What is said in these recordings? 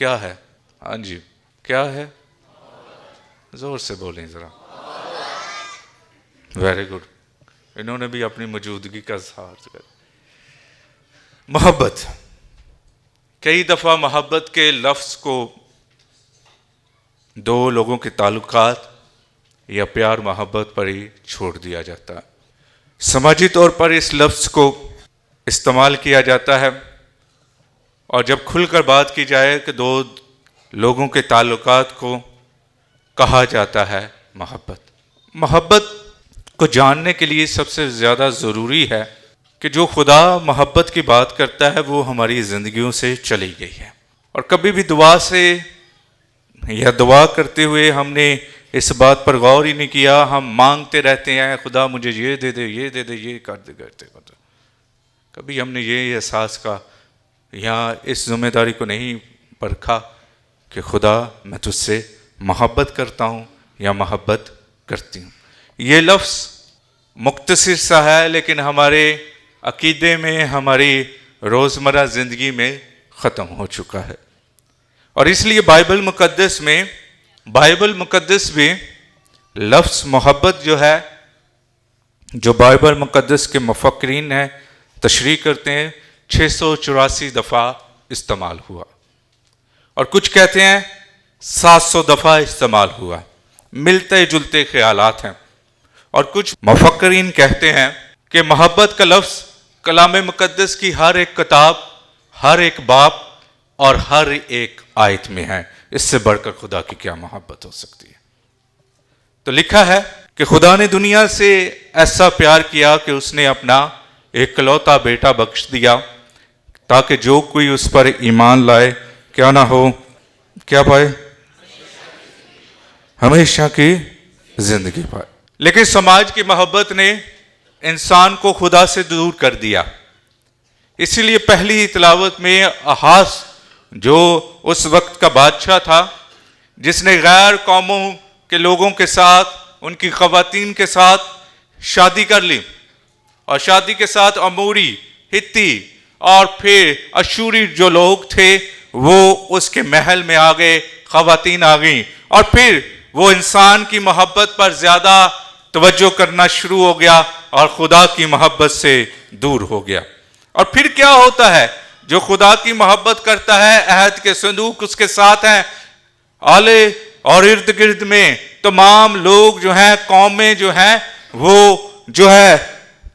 کیا ہے؟ ہاں جی کیا ہے؟ زور سے بولیں ذرا. Very good. انہوں نے بھی اپنی موجودگی کا اظہار کیا. محبت. کئی دفعہ محبت کے لفظ کو دو لوگوں کے تعلقات یا پیار محبت پر ہی چھوڑ دیا جاتا ہے. سماجی طور پر اس لفظ کو استعمال کیا جاتا ہے، اور جب کھل کر بات کی جائے کہ دو لوگوں کے تعلقات کو کہا جاتا ہے محبت. محبت کو جاننے کے لیے سب سے زیادہ ضروری ہے کہ جو خدا محبت کی بات کرتا ہے وہ ہماری زندگیوں سے چلی گئی ہے. اور کبھی بھی دعا سے یا دعا کرتے ہوئے ہم نے اس بات پر غور ہی نہیں کیا. ہم مانگتے رہتے ہیں خدا مجھے یہ دے دے، یہ دے دے، یہ کر دے کرتے. کبھی ہم نے یہ احساس کا یا اس ذمہ داری کو نہیں پرکھا کہ خدا میں تجھ سے محبت کرتا ہوں یا محبت کرتی ہوں. یہ لفظ مختصر سا ہے لیکن ہمارے عقیدے میں، ہماری روزمرہ زندگی میں ختم ہو چکا ہے. اور اس لیے بائبل مقدس بھی لفظ محبت جو ہے، جو بائبل مقدس کے مفکرین ہیں تشریح کرتے ہیں، 684 دفعہ استعمال ہوا، اور کچھ کہتے ہیں 700 دفعہ استعمال ہوا. ملتے جلتے خیالات ہیں. اور کچھ مفکرین کہتے ہیں کہ محبت کا لفظ کلام مقدس کی ہر ایک کتاب، ہر ایک باب اور ہر ایک آیت میں ہے. اس سے بڑھ کر خدا کی کیا محبت ہو سکتی ہے؟ تو لکھا ہے کہ خدا نے دنیا سے ایسا پیار کیا کہ اس نے اپنا ایکلوتا بیٹا بخش دیا تاکہ جو کوئی اس پر ایمان لائے کیا نہ ہو، کیا پائے؟ ہمیشہ کی زندگی پائے. لیکن سماج کی محبت نے انسان کو خدا سے دور کر دیا. اسی لیے پہلی تلاوت میں احاز جو اس وقت کا بادشاہ تھا، جس نے غیر قوموں کے لوگوں کے ساتھ، ان کی خواتین کے ساتھ شادی کر لی، اور شادی کے ساتھ اموری، ہتی اور پھر اشوری جو لوگ تھے وہ اس کے محل میں آ گئے، خواتین آ گئیں، اور پھر وہ انسان کی محبت پر زیادہ توجہ کرنا شروع ہو گیا اور خدا کی محبت سے دور ہو گیا. اور پھر کیا ہوتا ہے؟ جو خدا کی محبت کرتا ہے، عہد کے صندوق اس کے ساتھ ہیں، آلے اور ارد گرد میں تمام لوگ جو ہیں، قومیں جو ہیں، وہ جو ہے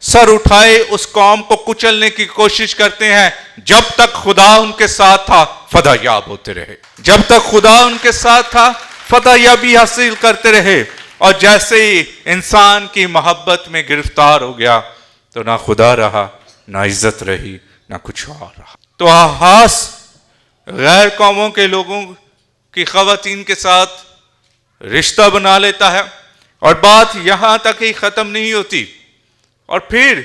سر اٹھائے اس قوم کو کچلنے کی کوشش کرتے ہیں. جب تک خدا ان کے ساتھ تھا فتح یاب ہوتے رہے. جب تک خدا ان کے ساتھ تھا فتح یابی حاصل کرتے رہے. اور جیسے ہی انسان کی محبت میں گرفتار ہو گیا تو نہ خدا رہا، نہ عزت رہی، نہ کچھ اور رہا. تو احاز غیر قوموں کے لوگوں کی خواتین کے ساتھ رشتہ بنا لیتا ہے، اور بات یہاں تک ہی ختم نہیں ہوتی. اور پھر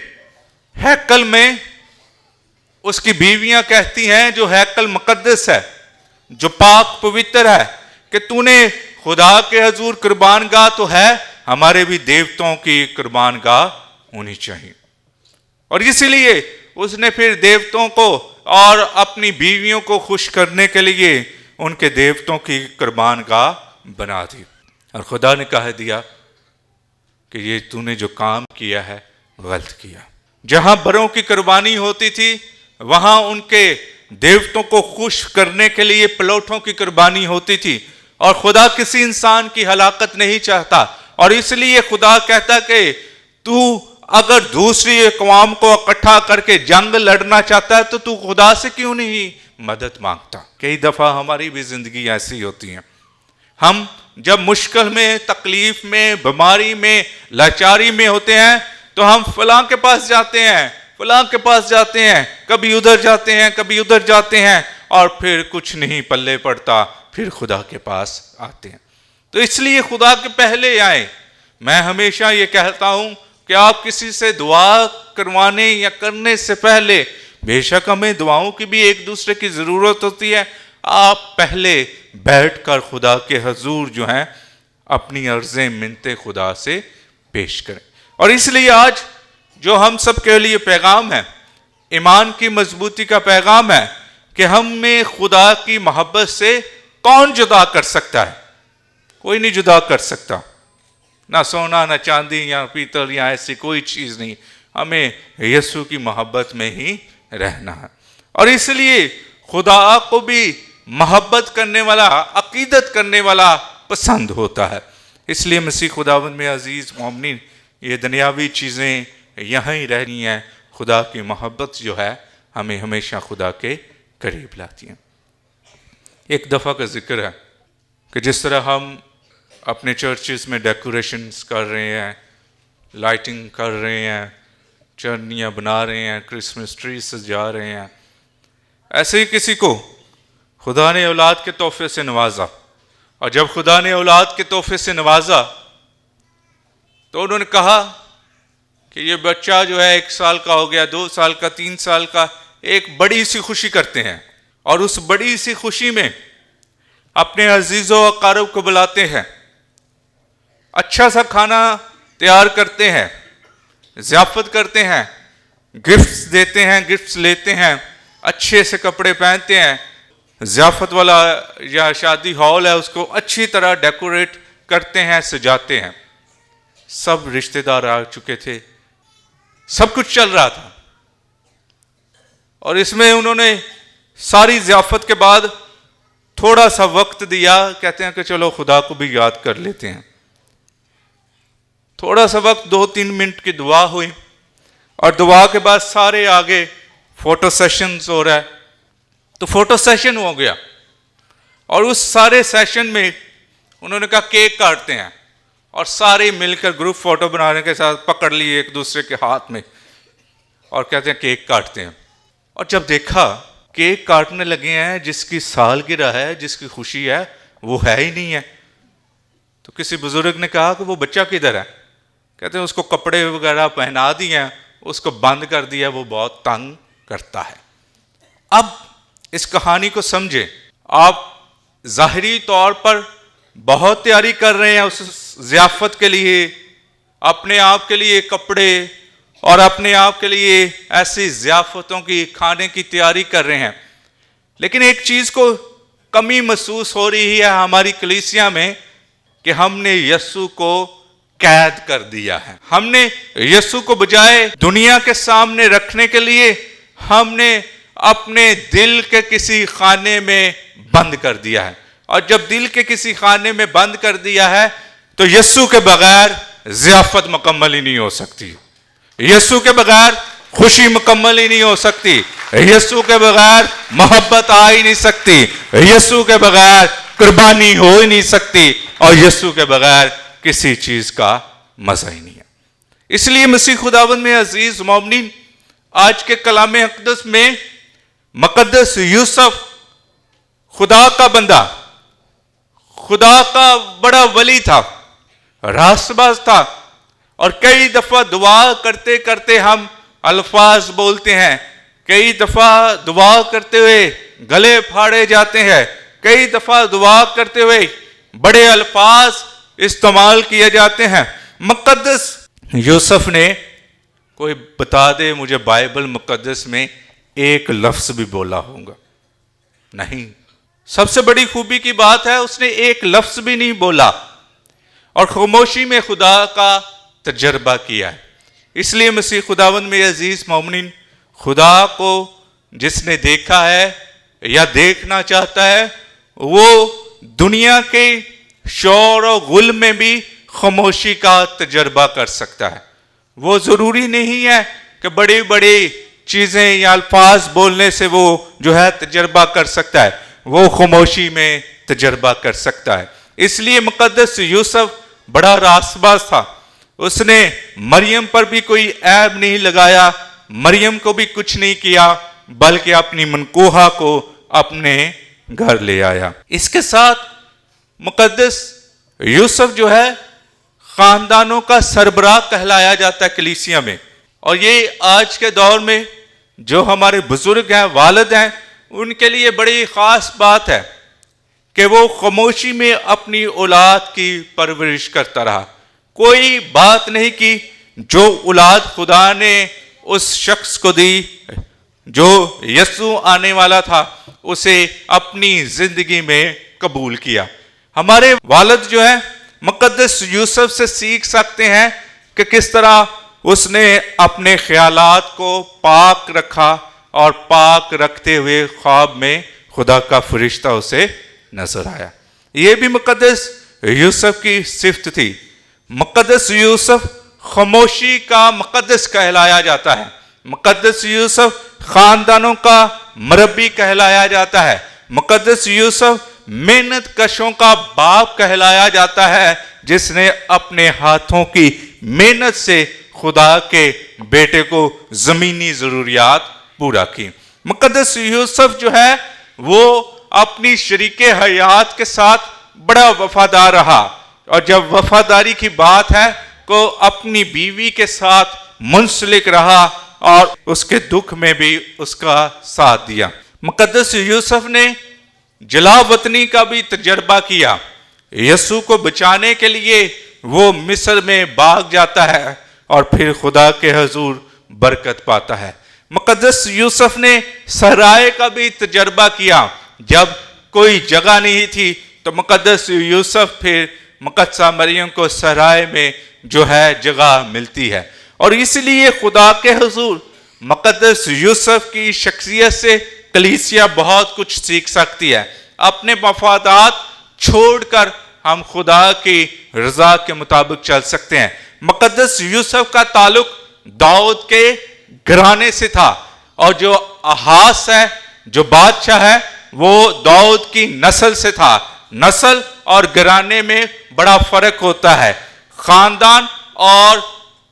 ہیکل میں اس کی بیویاں کہتی ہیں، جو ہیکل مقدس ہے، جو پاک پوتر ہے، کہ تو نے خدا کے حضور قربان گاہ تو ہے، ہمارے بھی دیوتوں کی قربان گاہ ہونی چاہیے. اور اسی لیے اس نے پھر دیوتوں کو اور اپنی بیویوں کو خوش کرنے کے لیے ان کے دیوتوں کی قربان گاہ بنا دی. اور خدا نے کہہ دیا کہ یہ تو نے جو کام کیا ہے غلط کیا. جہاں بروں کی قربانی ہوتی تھی وہاں ان کے دیوتوں کو خوش کرنے کے لیے پلوٹوں کی قربانی ہوتی تھی. اور خدا کسی انسان کی ہلاکت نہیں چاہتا، اور اس لیے خدا کہتا کہ تو اگر دوسری اقوام کو اکٹھا کر کے جنگ لڑنا چاہتا ہے تو خدا سے کیوں نہیں مدد مانگتا؟ کئی دفعہ ہماری بھی زندگی ایسی ہوتی ہے. ہم جب مشکل میں، تکلیف میں، بیماری میں، لاچاری میں ہوتے ہیں تو ہم فلاں کے پاس جاتے ہیں، فلاں کے پاس جاتے ہیں، کبھی ادھر جاتے ہیں، کبھی ادھر جاتے ہیں، اور پھر کچھ نہیں پلے پڑتا، پھر خدا کے پاس آتے ہیں. تو اس لیے خدا کے پہلے آئیں. میں ہمیشہ یہ کہتا ہوں کہ آپ کسی سے دعا کروانے یا کرنے سے پہلے، بے شک ہمیں دعاؤں کی بھی ایک دوسرے کی ضرورت ہوتی ہے، آپ پہلے بیٹھ کر خدا کے حضور جو ہیں اپنی عرضیں منتیں خدا سے پیش کریں. اور اس لیے آج جو ہم سب کے لیے پیغام ہے، ایمان کی مضبوطی کا پیغام ہے، کہ ہمیں خدا کی محبت سے کون جدا کر سکتا ہے؟ کوئی نہیں جدا کر سکتا، نہ سونا، نہ چاندی یا پیتل یا ایسی کوئی چیز نہیں، ہمیں یسوع کی محبت میں ہی رہنا ہے۔ اور اس لیے خدا کو بھی محبت کرنے والا، عقیدت کرنے والا پسند ہوتا ہے۔ اس لیے مسیح خداوند میں عزیز مومنین، یہ دنیاوی چیزیں یہاں ہی رہنی ہیں، خدا کی محبت جو ہے ہمیں ہمیشہ خدا کے قریب لاتی ہیں۔ ایک دفعہ کا ذکر ہے کہ جس طرح ہم اپنے چرچز میں ڈیکوریشنز کر رہے ہیں، لائٹنگ کر رہے ہیں، چرنیاں بنا رہے ہیں، کرسمس ٹری سجا رہے ہیں، ایسے ہی کسی کو خدا نے اولاد کے تحفے سے نوازا، اور جب خدا نے اولاد کے تحفے سے نوازا تو انہوں نے کہا کہ یہ بچہ جو ہے 1 سال کا ہو گیا، 2 سال کا، 3 سال کا، ایک بڑی سی خوشی کرتے ہیں، اور اس بڑی سی خوشی میں اپنے عزیزوں و اقارب کو بلاتے ہیں، اچھا سا کھانا تیار کرتے ہیں، ضیافت کرتے ہیں، گفٹس دیتے ہیں، گفٹس لیتے ہیں، اچھے سے کپڑے پہنتے ہیں، ضیافت والا یا شادی ہال ہے اس کو اچھی طرح ڈیکوریٹ کرتے ہیں، سجاتے ہیں۔ سب رشتہ دار آ چکے تھے، سب کچھ چل رہا تھا، اور اس میں انہوں نے ساری ضیافت کے بعد تھوڑا سا وقت دیا، کہتے ہیں کہ چلو خدا کو بھی یاد کر لیتے ہیں۔ تھوڑا سا وقت 2-3 منٹ کی دعا ہوئی، اور دعا کے بعد سارے آگے فوٹو سیشنز ہو رہا ہے، تو فوٹو سیشن ہو گیا، اور اس سارے سیشن میں انہوں نے کہا کیک کاٹتے ہیں، اور سارے مل کر گروپ فوٹو بنانے کے ساتھ پکڑ لیے ایک دوسرے کے ہاتھ میں، اور کہتے ہیں کیک کاٹتے ہیں۔ اور جب دیکھا کیک کاٹنے لگے ہیں، جس کی سالگرہ ہے، جس کی خوشی ہے، وہ ہے ہی نہیں ہے، تو کسی بزرگ نے کہا کہ وہ بچہ کدھر ہے؟ کہتے ہیں اس کو کپڑے وغیرہ پہنا دیے ہیں، اس کو بند کر دیا، وہ بہت تنگ کرتا ہے۔ اب اس کہانی کو سمجھیں، آپ ظاہری طور پر بہت تیاری کر رہے ہیں اس ضیافت کے لیے، اپنے آپ کے لیے کپڑے اور اپنے آپ کے لیے ایسی ضیافتوں کی، کھانے کی تیاری کر رہے ہیں، لیکن ایک چیز کو کمی محسوس ہو رہی ہے ہماری کلیسیا میں کہ ہم نے یسوع کو قید کر دیا ہے۔ ہم نے یسوع کو بجائے دنیا کے سامنے رکھنے کے لیے ہم نے اپنے دل کے کسی خانے میں بند کر دیا ہے، اور جب دل کے کسی خانے میں بند کر دیا ہے تو یسوع کے بغیر ضیافت مکمل ہی نہیں ہو سکتی، یسوع کے بغیر خوشی مکمل ہی نہیں ہو سکتی، یسوع کے بغیر محبت آ ہی نہیں سکتی، یسوع کے بغیر قربانی ہو ہی نہیں سکتی، اور یسوع کے بغیر کسی چیز کا مزہ ہی نہیں ہے۔ اس لیے مسیح خداوند میں عزیز مومنین، آج کے کلام اقدس میں مقدس یوسف خدا کا بندہ، خدا کا بڑا ولی تھا، راست باز تھا، اور کئی دفعہ دعا کرتے کرتے ہم الفاظ بولتے ہیں، کئی دفعہ دعا کرتے ہوئے گلے پھاڑے جاتے ہیں، کئی دفعہ دعا کرتے ہوئے بڑے الفاظ استعمال کیے جاتے ہیں۔ مقدس یوسف نے، کوئی بتا دے مجھے بائبل مقدس میں ایک لفظ بھی بولا ہوگا؟ نہیں۔ سب سے بڑی خوبی کی بات ہے اس نے ایک لفظ بھی نہیں بولا، اور خاموشی میں خدا کا تجربہ کیا ہے۔ اس لیے مسیح خداوند میں عزیز مومنین، خدا کو جس نے دیکھا ہے یا دیکھنا چاہتا ہے، وہ دنیا کے شور و غل میں بھی خاموشی کا تجربہ کر سکتا ہے۔ وہ ضروری نہیں ہے کہ بڑی بڑی چیزیں یا الفاظ بولنے سے وہ جو ہے تجربہ کر سکتا ہے، وہ خاموشی میں تجربہ کر سکتا ہے۔ اس لیے مقدس یوسف بڑا راست باز تھا، اس نے مریم پر بھی کوئی عیب نہیں لگایا، مریم کو بھی کچھ نہیں کیا، بلکہ اپنی منکوہا کو اپنے گھر لے آیا۔ اس کے ساتھ مقدس یوسف جو ہے خاندانوں کا سربراہ کہلایا جاتا ہے کلیسیا میں، اور یہ آج کے دور میں جو ہمارے بزرگ ہیں، والد ہیں، ان کے لیے بڑی خاص بات ہے کہ وہ خاموشی میں اپنی اولاد کی پرورش کرتا رہا، کوئی بات نہیں کی۔ جو اولاد خدا نے اس شخص کو دی جو یسوع آنے والا تھا اسے اپنی زندگی میں قبول کیا۔ ہمارے والد جو ہے مقدس یوسف سے سیکھ سکتے ہیں کہ کس طرح اس نے اپنے خیالات کو پاک رکھا اور پاک رکھتے ہوئے خواب میں خدا کا فرشتہ اسے نظر آیا۔ یہ بھی مقدس یوسف کی صفت تھی۔ مقدس یوسف خاموشی کا مقدس کہلایا جاتا ہے۔ مقدس یوسف خاندانوں کا مربی کہلایا جاتا ہے۔ مقدس یوسف محنت کشوں کا باپ کہلایا جاتا ہے، جس نے اپنے ہاتھوں کی محنت سے خدا کے بیٹے کو زمینی ضروریات پورا کی۔ مقدس یوسف جو ہے وہ اپنی شریک حیات کے ساتھ بڑا وفادار رہا، اور جب وفاداری کی بات ہے تو اپنی بیوی کے ساتھ منسلک رہا اور اس کے دکھ میں بھی اس کا ساتھ دیا۔ مقدس یوسف نے جلا وطنی کا بھی تجربہ کیا۔ یسوع کو بچانے کے لیے وہ مصر میں بھاگ جاتا ہے اور پھر خدا کے حضور برکت پاتا ہے۔ مقدس یوسف نے صحرائے کا بھی تجربہ کیا۔ جب کوئی جگہ نہیں تھی تو مقدس یوسف پھر مقدسہ مریم کو صحرائے میں جو ہے جگہ ملتی ہے، اور اس لیے خدا کے حضور مقدس یوسف کی شخصیت سے کلیسیا بہت کچھ سیکھ سکتی ہے۔ اپنے مفادات چھوڑ کر ہم خدا کی رضا کے مطابق چل سکتے ہیں۔ مقدس یوسف کا تعلق داؤد کے گھرانے سے تھا، اور جو احاز ہے، جو بادشاہ ہے، وہ داؤد کی نسل سے تھا۔ نسل اور گھرانے میں بڑا فرق ہوتا ہے۔ خاندان اور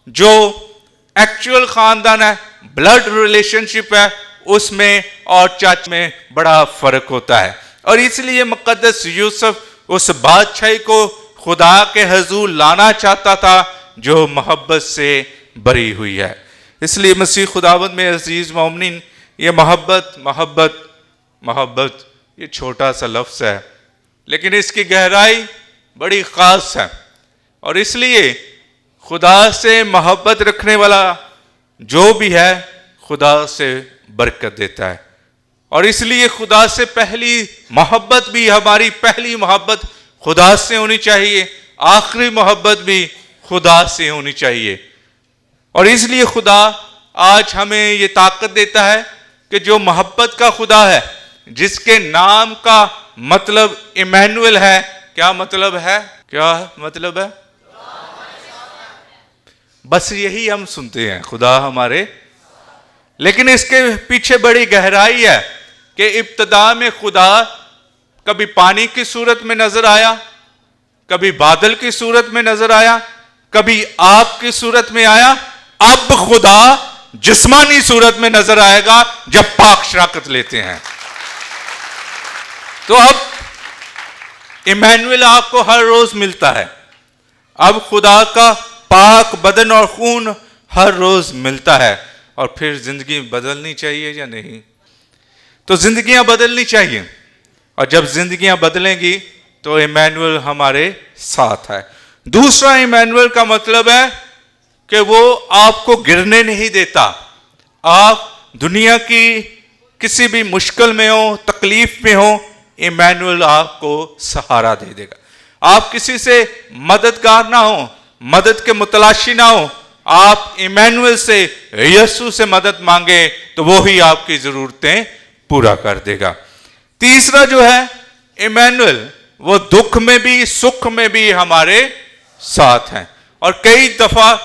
جو ایکچول خاندان ہے، بلڈ ریلیشن شپ ہے، اس میں اور چرچ میں بڑا فرق ہوتا ہے، اور اس لیے مقدس یوسف اس بادشاہی کو خدا کے حضور لانا چاہتا تھا جو محبت سے بری ہوئی ہے۔ اس لیے مسیح خداوند میں عزیز مومنین، یہ محبت یہ چھوٹا سا لفظ ہے، لیکن اس کی گہرائی بڑی خاص ہے، اور اس لیے خدا سے محبت رکھنے والا جو بھی ہے خدا سے برکت دیتا ہے، اور اس لیے خدا سے پہلی محبت بھی، ہماری پہلی محبت خدا سے ہونی چاہیے، آخری محبت بھی خدا سے ہونی چاہیے۔ اور اس لیے خدا آج ہمیں یہ طاقت دیتا ہے کہ جو محبت کا خدا ہے، جس کے نام کا مطلب ایمانویل ہے، کیا مطلب ہے؟ بس یہی ہم سنتے ہیں، خدا ہمارے، لیکن اس کے پیچھے بڑی گہرائی ہے کہ ابتدا میں خدا کبھی پانی کی صورت میں نظر آیا، کبھی بادل کی صورت میں نظر آیا، کبھی آگ کی صورت میں آیا، اب خدا جسمانی صورت میں نظر آئے گا جب پاک شراکت لیتے ہیں۔ تو اب ایمانویل آپ کو ہر روز ملتا ہے، اب خدا کا پاک بدن اور خون ہر روز ملتا ہے، اور پھر زندگی بدلنی چاہیے یا نہیں؟ تو زندگیاں بدلنی چاہیے، اور جب زندگیاں بدلیں گی تو ایمانویل ہمارے ساتھ ہے۔ دوسرا ایمانویل کا مطلب ہے کہ وہ آپ کو گرنے نہیں دیتا۔ آپ دنیا کی کسی بھی مشکل میں ہو، تکلیف میں ہو، ایمانویل آپ کو سہارا دے دے گا۔ آپ کسی سے مددگار نہ ہو، مدد کے متلاشی نہ ہو، آپ ایمانویل سے، یسوع سے مدد مانگے تو وہی آپ کی ضرورتیں پورا کر دے گا۔ تیسرا جو ہے ایمانویل، وہ دکھ میں بھی سکھ میں بھی ہمارے ساتھ ہیں، اور کئی دفعہ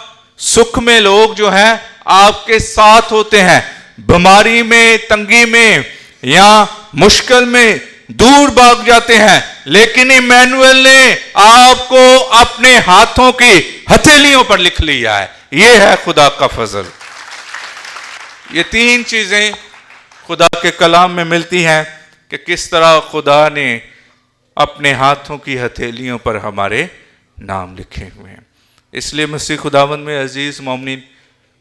سکھ میں لوگ جو ہیں آپ کے ساتھ ہوتے ہیں، بیماری میں، تنگی میں یا مشکل میں دور بھاگ جاتے ہیں، لیکن ایمانویل نے آپ کو اپنے ہاتھوں کی ہتھیلیوں پر لکھ لیا ہے۔ یہ ہے خدا کا فضل۔ یہ تین چیزیں خدا کے کلام میں ملتی ہیں کہ کس طرح خدا نے اپنے ہاتھوں کی ہتھیلیوں پر ہمارے نام لکھے ہوئے ہیں۔ اس لیے مسیح خداوند میں عزیز مومنین،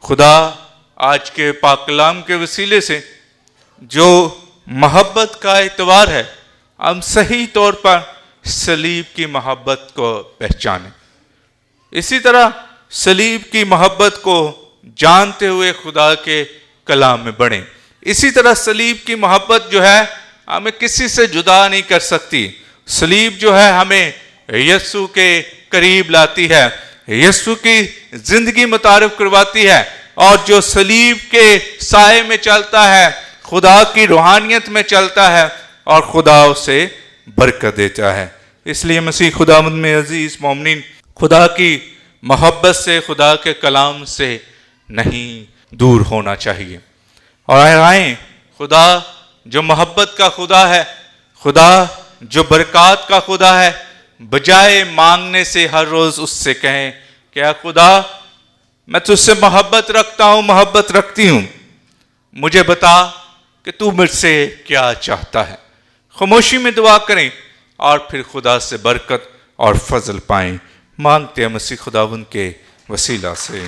خدا آج کے پاک کلام کے وسیلے سے جو محبت کا اعتبار ہے، ہم صحیح طور پر صلیب کی محبت کو پہچانیں، اسی طرح صلیب کی محبت کو جانتے ہوئے خدا کے کلام میں بڑھیں۔ اسی طرح صلیب کی محبت جو ہے ہمیں کسی سے جدا نہیں کر سکتی. صلیب جو ہے ہمیں یسوع کے قریب لاتی ہے، یسوع کی زندگی متعارف کرواتی ہے، اور جو صلیب کے سائے میں چلتا ہے خدا کی روحانیت میں چلتا ہے اور خدا اسے برکت دیتا ہے. اس لیے مسیح خداوند میں عزیز مومنین، خدا کی محبت سے، خدا کے کلام سے نہیں دور ہونا چاہیے. اور آئیں خدا جو محبت کا خدا ہے، خدا جو برکات کا خدا ہے، بجائے مانگنے سے ہر روز اس سے کہیں کہ اے خدا میں تجھ سے محبت رکھتا ہوں، محبت رکھتی ہوں، مجھے بتا کہ تو مجھ سے کیا چاہتا ہے. خاموشی میں دعا کریں اور پھر خدا سے برکت اور فضل پائیں. مانگتے ہیں مسیح خداوند کے وسیلہ سے.